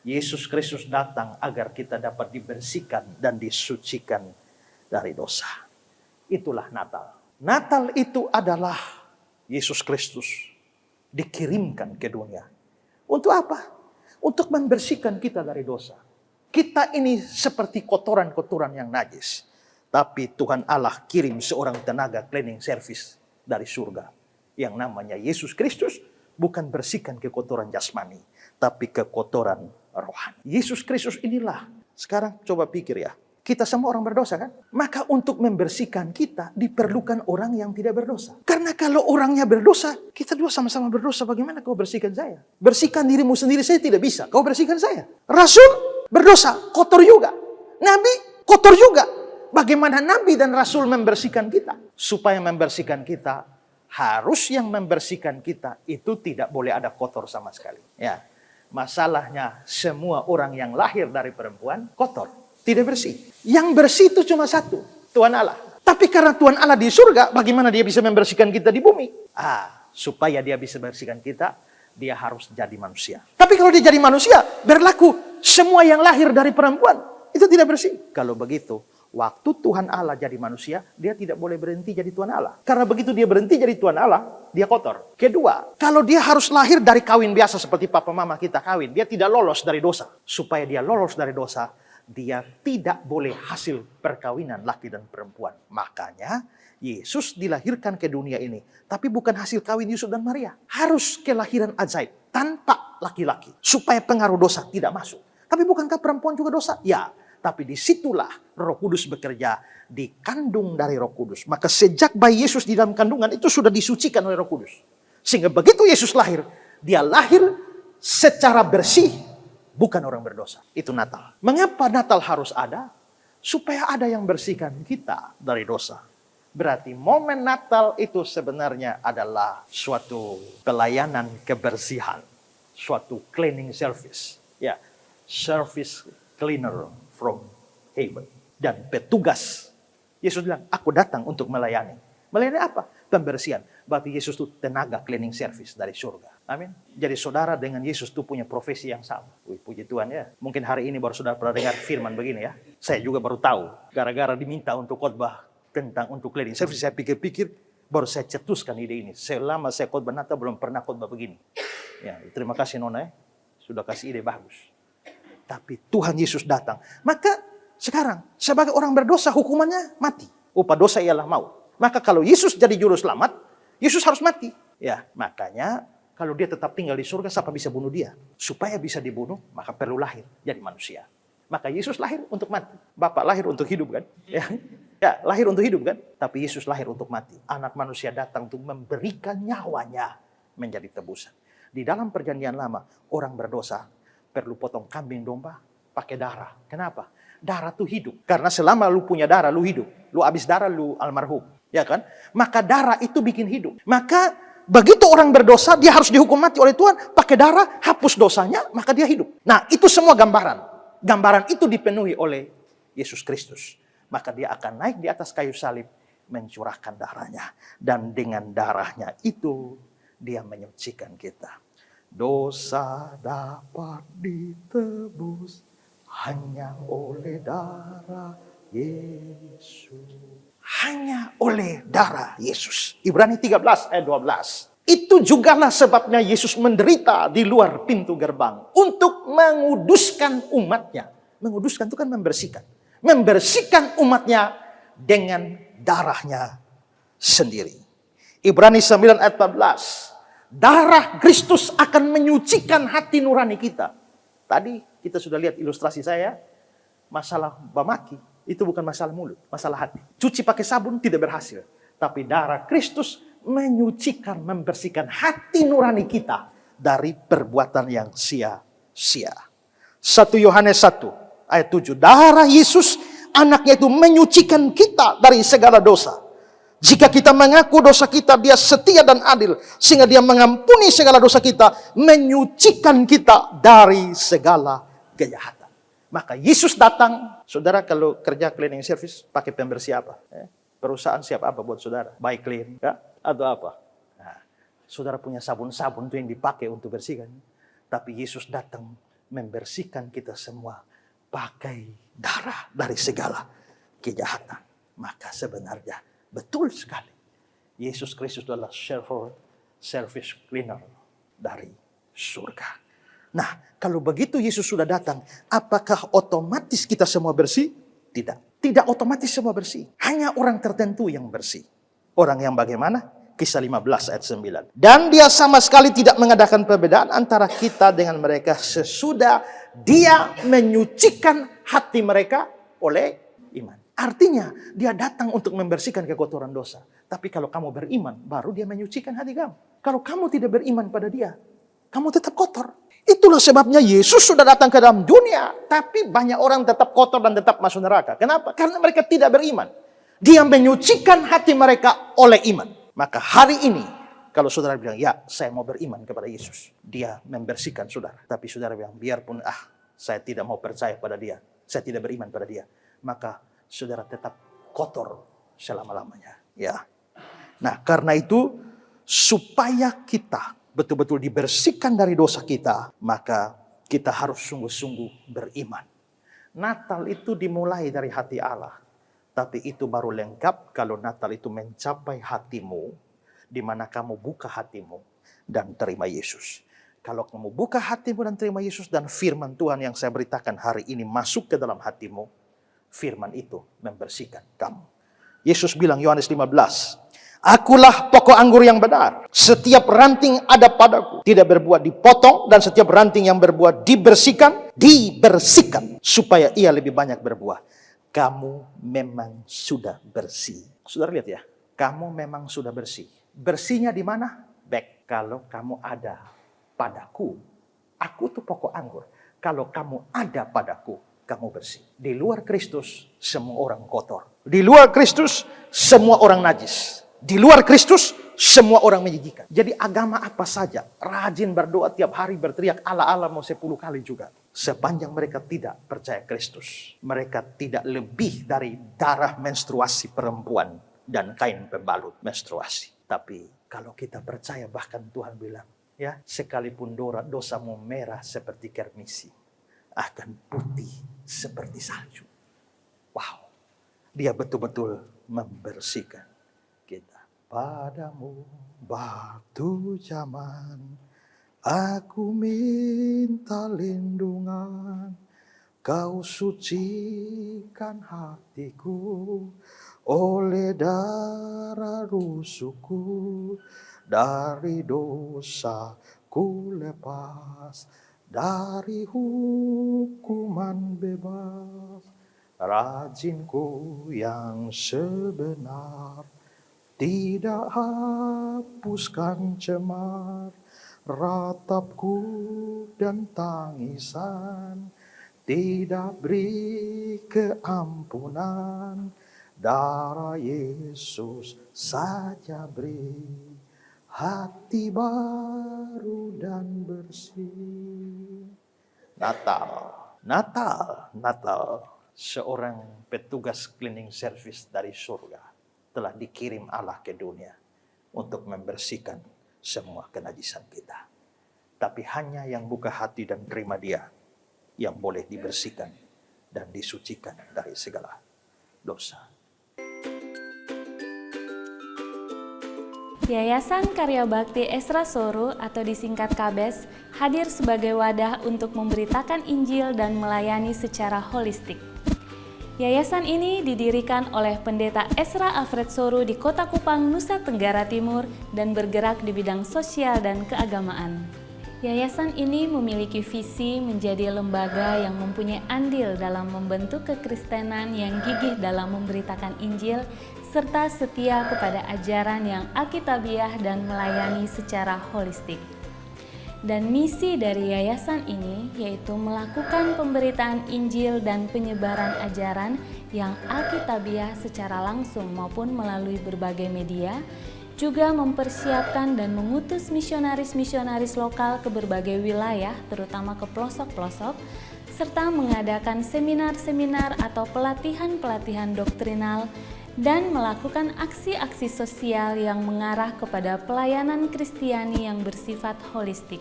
Yesus Kristus datang agar kita dapat dibersihkan dan disucikan dari dosa. Itulah Natal. Natal itu adalah Yesus Kristus dikirimkan ke dunia. Untuk apa? Untuk membersihkan kita dari dosa. Kita ini seperti kotoran-kotoran yang najis. Tapi Tuhan Allah kirim seorang tenaga cleaning service dari surga. Yang namanya Yesus Kristus bukan bersihkan kekotoran jasmani. Tapi kekotoran rohani. Yesus Kristus inilah. Sekarang coba pikir ya. Kita semua orang berdosa kan? Maka untuk membersihkan kita diperlukan orang yang tidak berdosa. Karena kalau orangnya berdosa, kita dua sama-sama berdosa. Bagaimana kau bersihkan saya? Bersihkan dirimu sendiri saya tidak bisa. Kau bersihkan saya. Rasul berdosa, kotor juga. Nabi kotor juga. Bagaimana Nabi dan Rasul membersihkan kita? Supaya membersihkan kita, harus yang membersihkan kita itu tidak boleh ada kotor sama sekali. Ya, masalahnya semua orang yang lahir dari perempuan kotor. Tidak bersih. Yang bersih itu cuma satu, Tuhan Allah. Tapi karena Tuhan Allah di surga, bagaimana dia bisa membersihkan kita di bumi? Supaya dia bisa membersihkan kita, dia harus jadi manusia. Tapi kalau dia jadi manusia, berlaku semua yang lahir dari perempuan, itu tidak bersih. Kalau begitu, waktu Tuhan Allah jadi manusia, dia tidak boleh berhenti jadi Tuhan Allah. Karena begitu dia berhenti jadi Tuhan Allah, dia kotor. Kedua, kalau dia harus lahir dari kawin biasa seperti papa mama kita kawin, dia tidak lolos dari dosa. Supaya dia lolos dari dosa, dia tidak boleh hasil perkawinan laki dan perempuan. Makanya Yesus dilahirkan ke dunia ini. Tapi bukan hasil kawin Yusuf dan Maria. Harus kelahiran ajaib tanpa laki-laki. Supaya pengaruh dosa tidak masuk. Tapi bukankah perempuan juga dosa? Ya. Tapi disitulah Roh Kudus bekerja. Dikandung dari Roh Kudus. Maka sejak bayi Yesus di dalam kandungan itu sudah disucikan oleh Roh Kudus. Sehingga begitu Yesus lahir. Dia lahir secara bersih. Bukan orang berdosa. Itu Natal. Mengapa Natal harus ada? Supaya ada yang bersihkan kita dari dosa. Berarti momen Natal itu sebenarnya adalah suatu pelayanan kebersihan. Suatu cleaning service. Ya, service cleaner from heaven. Dan petugas. Yesus bilang, aku datang untuk melayani. Melayani apa? Pembersihan. Berarti Yesus itu tenaga cleaning service dari surga. Amin. Jadi saudara dengan Yesus itu punya profesi yang sama. Wih, puji Tuhan ya. Mungkin hari ini baru saudara pernah dengar firman begini ya. Saya juga baru tahu. Gara-gara diminta untuk khotbah tentang untuk cleaning service. Saya pikir-pikir, baru saya cetuskan ide ini. Selama saya khotbah Natal belum pernah khotbah begini. Ya, terima kasih Nona ya. Sudah kasih ide bagus. Tapi Tuhan Yesus datang. Maka sekarang sebagai orang berdosa hukumannya mati. Upah dosa ialah maut. Maka kalau Yesus jadi juru selamat, Yesus harus mati. Ya, makanya kalau dia tetap tinggal di surga, siapa bisa bunuh dia? Supaya bisa dibunuh, maka perlu lahir jadi manusia. Maka Yesus lahir untuk mati. Bapak lahir untuk hidup kan? Ya, lahir untuk hidup kan? Tapi Yesus lahir untuk mati. Anak manusia datang untuk memberikan nyawanya menjadi tebusan. Di dalam perjanjian lama, orang berdosa perlu potong kambing domba pakai darah. Kenapa? Darah itu hidup. Karena selama lu punya darah, lu hidup. Lu habis darah, lu almarhum. Ya kan? Maka darah itu bikin hidup. Maka begitu orang berdosa, dia harus dihukum mati oleh Tuhan. Pakai darah, hapus dosanya, maka dia hidup. Nah, itu semua gambaran. Gambaran itu dipenuhi oleh Yesus Kristus. Maka dia akan naik di atas kayu salib, mencurahkan darahnya. Dan dengan darahnya itu, dia menyucikan kita. Dosa dapat ditebus hanya oleh darah Yesus. Hanya oleh darah Yesus. Ibrani 13 ayat 12. Itu jugalah sebabnya Yesus menderita di luar pintu gerbang. Untuk menguduskan umatnya. Menguduskan itu kan membersihkan. Membersihkan umatnya dengan darahnya sendiri. Ibrani 9 ayat 14. Darah Kristus akan menyucikan hati nurani kita. Tadi kita sudah lihat ilustrasi saya. Masalah bamaki. Itu bukan masalah mulut, masalah hati. Cuci pakai sabun tidak berhasil. Tapi darah Kristus menyucikan, membersihkan hati nurani kita dari perbuatan yang sia-sia. 1 Yohanes 1 ayat 7. Darah Yesus, anaknya itu menyucikan kita dari segala dosa. Jika kita mengaku dosa kita, dia setia dan adil. Sehingga dia mengampuni segala dosa kita, menyucikan kita dari segala kejahatan. Maka Yesus datang, saudara kalau kerja cleaning service pakai pembersih apa? Perusahaan siap apa buat saudara? By Clean, ya? Atau apa? Nah, saudara punya sabun-sabun itu yang dipakai untuk bersihkan. Tapi Yesus datang membersihkan kita semua pakai darah dari segala kejahatan. Maka sebenarnya betul sekali, Yesus Kristus adalah service cleaner dari surga. Nah, kalau begitu Yesus sudah datang, apakah otomatis kita semua bersih? Tidak. Tidak otomatis semua bersih. Hanya orang tertentu yang bersih. Orang yang bagaimana? Kisah 15 ayat 9. Dan dia sama sekali tidak mengadakan perbedaan antara kita dengan mereka sesudah dia menyucikan hati mereka oleh iman. Artinya dia datang untuk membersihkan kekotoran dosa. Tapi kalau kamu beriman, baru dia menyucikan hati kamu. Kalau kamu tidak beriman pada dia, kamu tetap kotor. Itulah sebabnya Yesus sudah datang ke dalam dunia, tapi banyak orang tetap kotor dan tetap masuk neraka. Kenapa? Karena mereka tidak beriman. Dia menyucikan hati mereka oleh iman. Maka hari ini, kalau saudara bilang, ya saya mau beriman kepada Yesus, dia membersihkan saudara. Tapi saudara bilang, biarpun saya tidak mau percaya pada dia, saya tidak beriman pada dia, maka saudara tetap kotor selama-lamanya. Ya. Nah, karena itu supaya kita betul-betul dibersihkan dari dosa kita, maka kita harus sungguh-sungguh beriman. Natal itu dimulai dari hati Allah, tapi itu baru lengkap kalau Natal itu mencapai hatimu, di mana kamu buka hatimu dan terima Yesus. Kalau kamu buka hatimu dan terima Yesus, dan firman Tuhan yang saya beritakan hari ini masuk ke dalam hatimu, firman itu membersihkan kamu. Yesus bilang, Yohanes 15, Akulah pokok anggur yang benar. Setiap ranting ada padaku tidak berbuah dipotong, dan setiap ranting yang berbuah dibersihkan supaya ia lebih banyak berbuah. Kamu memang sudah bersih. Saudara lihat ya, kamu memang sudah bersih. Bersihnya di mana? Baik, kalau kamu ada padaku. Aku tuh pokok anggur. Kalau kamu ada padaku, kamu bersih. Di luar Kristus, semua orang kotor. Di luar Kristus, semua orang najis. Di luar Kristus, semua orang menjijikan. Jadi agama apa saja, rajin berdoa tiap hari, berteriak Allah mau 10 kali juga. Sepanjang mereka tidak percaya Kristus, mereka tidak lebih dari darah menstruasi perempuan dan kain pembalut menstruasi. Tapi kalau kita percaya, bahkan Tuhan bilang, ya, sekalipun dosamu merah seperti kermisi, akan putih seperti salju. Wow, dia betul-betul membersihkan kita. Padamu batu zaman, aku minta lindungan. Kau sucikan hatiku oleh darah rusukku. Dari dosa ku lepas, dari hukuman bebas. Rajinku yang sebenar tidak hapuskan cemar, ratapku dan tangisan, tidak beri keampunan, darah Yesus saja beri, hati baru dan bersih. Natal. Seorang petugas cleaning service dari surga telah dikirim Allah ke dunia untuk membersihkan semua kenajisan kita. Tapi hanya yang buka hati dan terima dia yang boleh dibersihkan dan disucikan dari segala dosa. Yayasan Karya Bakti Esra Soru atau disingkat KABES hadir sebagai wadah untuk memberitakan Injil dan melayani secara holistik. Yayasan ini didirikan oleh Pendeta Esra Alfred Soru di Kota Kupang, Nusa Tenggara Timur dan bergerak di bidang sosial dan keagamaan. Yayasan ini memiliki visi menjadi lembaga yang mempunyai andil dalam membentuk kekristenan yang gigih dalam memberitakan Injil serta setia kepada ajaran yang alkitabiah dan melayani secara holistik. Dan misi dari yayasan ini yaitu melakukan pemberitaan Injil dan penyebaran ajaran yang alkitabiah secara langsung maupun melalui berbagai media, juga mempersiapkan dan mengutus misionaris-misionaris lokal ke berbagai wilayah, terutama ke pelosok-pelosok, serta mengadakan seminar-seminar atau pelatihan-pelatihan doktrinal, dan melakukan aksi-aksi sosial yang mengarah kepada pelayanan Kristiani yang bersifat holistik.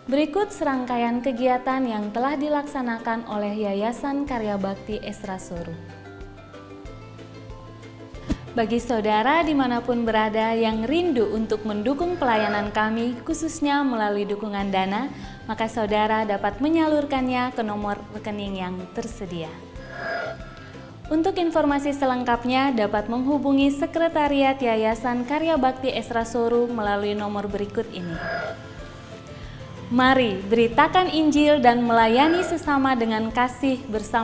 Berikut serangkaian kegiatan yang telah dilaksanakan oleh Yayasan Karya Bakti Esra Soru. Bagi saudara dimanapun berada yang rindu untuk mendukung pelayanan kami, khususnya melalui dukungan dana, maka saudara dapat menyalurkannya ke nomor rekening yang tersedia. Untuk informasi selengkapnya dapat menghubungi Sekretariat Yayasan Karya Bakti Esra Soru melalui nomor berikut ini. Mari beritakan Injil dan melayani sesama dengan kasih bersama